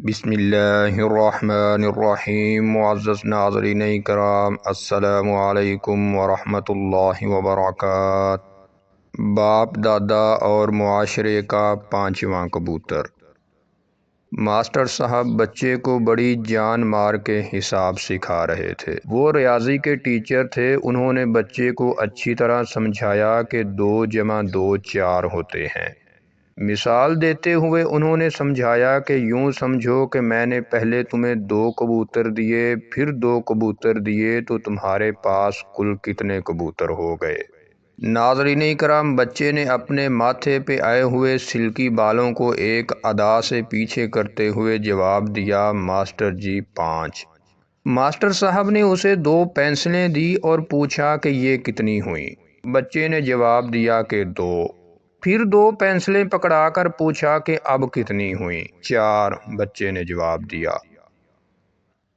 بسم اللہ الرحمن الرحیم۔ معزز ناظرین کرام، السلام علیکم ورحمۃ اللہ وبرکاتہ۔ باپ دادا اور معاشرے کا پانچواں کبوتر۔ ماسٹر صاحب بچے کو بڑی جان مار کے حساب سکھا رہے تھے۔ وہ ریاضی کے ٹیچر تھے۔ انہوں نے بچے کو اچھی طرح سمجھایا کہ 2 + 2 4 ہوتے ہیں۔ مثال دیتے ہوئے انہوں نے سمجھایا کہ یوں سمجھو کہ میں نے پہلے تمہیں 2 کبوتر دیے، پھر 2 کبوتر دیے، تو تمہارے پاس کل کتنے کبوتر ہو گئے؟ ناظرین کرام، بچے نے اپنے ماتھے پہ آئے ہوئے سلکی بالوں کو ایک ادا سے پیچھے کرتے ہوئے جواب دیا، ماسٹر جی 5۔ ماسٹر صاحب نے اسے 2 پینسلیں دی اور پوچھا کہ یہ کتنی ہوئیں؟ بچے نے جواب دیا کہ 2۔ پھر 2 پینسلیں پکڑا کر پوچھا کہ اب کتنی ہوئیں؟ 4۔ بچے نے جواب دیا۔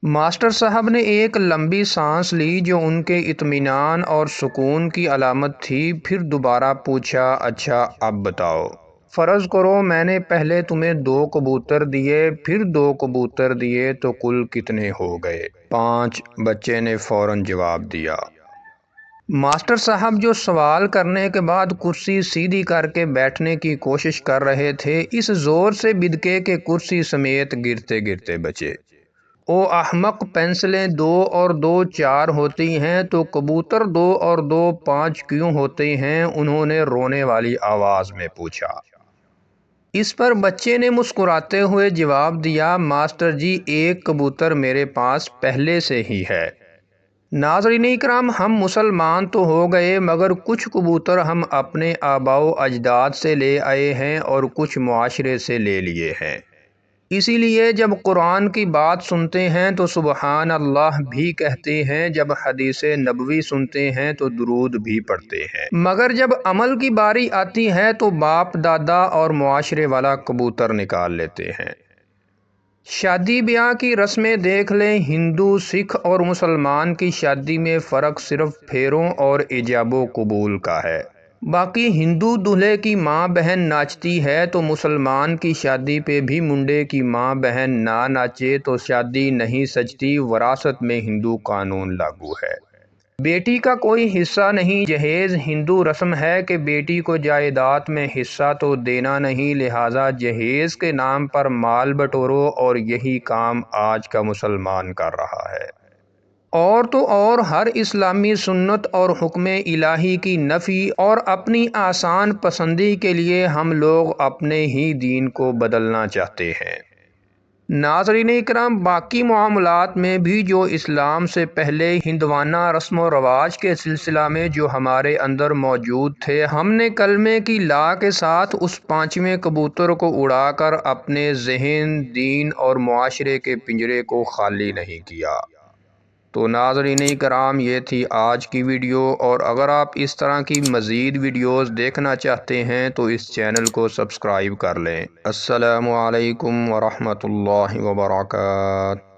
ماسٹر صاحب نے ایک لمبی سانس لی جو ان کے اطمینان اور سکون کی علامت تھی، پھر دوبارہ پوچھا، اچھا اب بتاؤ، فرض کرو میں نے پہلے تمہیں 2 کبوتر دیے، پھر 2 کبوتر دیے، تو کل کتنے ہو گئے؟ 5۔ بچے نے فوراً جواب دیا۔ ماسٹر صاحب جو سوال کرنے کے بعد کرسی سیدھی کر کے بیٹھنے کی کوشش کر رہے تھے، اس زور سے بدکے کہ کرسی سمیت گرتے گرتے بچے۔ او احمق، پینسلیں 2 اور 2 4 ہوتی ہیں تو کبوتر 2 اور 2 5 کیوں ہوتے ہیں؟ انہوں نے رونے والی آواز میں پوچھا۔ اس پر بچے نے مسکراتے ہوئے جواب دیا، ماسٹر جی 1 کبوتر میرے پاس پہلے سے ہی ہے۔ ناظرین اکرام، ہم مسلمان تو ہو گئے مگر کچھ کبوتر ہم اپنے آباء و اجداد سے لے آئے ہیں اور کچھ معاشرے سے لے لیے ہیں۔ اسی لیے جب قرآن کی بات سنتے ہیں تو سبحان اللہ بھی کہتے ہیں، جب حدیث نبوی سنتے ہیں تو درود بھی پڑھتے ہیں، مگر جب عمل کی باری آتی ہے تو باپ دادا اور معاشرے والا کبوتر نکال لیتے ہیں۔ شادی بیاہ کی رسمیں دیکھ لیں، ہندو، سکھ اور مسلمان کی شادی میں فرق صرف پھیروں اور ایجاب و قبول کا ہے۔ باقی ہندو دولہے کی ماں بہن ناچتی ہے تو مسلمان کی شادی پہ بھی منڈے کی ماں بہن نہ ناچے تو شادی نہیں سجتی۔ وراثت میں ہندو قانون لاگو ہے۔ بیٹی کا کوئی حصہ نہیں، جہیز ہندو رسم ہے کہ بیٹی کو جائیداد میں حصہ تو دینا نہیں، لہٰذا جہیز کے نام پر مال بٹورو، اور یہی کام آج کا مسلمان کر رہا ہے۔ اور تو اور ہر اسلامی سنت اور حکم الہی کی نفی اور اپنی آسان پسندی کے لیے ہم لوگ اپنے ہی دین کو بدلنا چاہتے ہیں۔ ناظرین اکرام، باقی معاملات میں بھی جو اسلام سے پہلے ہندوانہ رسم و رواج کے سلسلہ میں جو ہمارے اندر موجود تھے، ہم نے کلمے کی لا کے ساتھ اس 5ویں کبوتر کو اڑا کر اپنے ذہن، دین اور معاشرے کے پنجرے کو خالی نہیں کیا۔ تو ناظرین کرام، یہ تھی آج کی ویڈیو، اور اگر آپ اس طرح کی مزید ویڈیوز دیکھنا چاہتے ہیں تو اس چینل کو سبسکرائب کر لیں۔ السلام علیکم ورحمۃ اللہ وبرکاتہ۔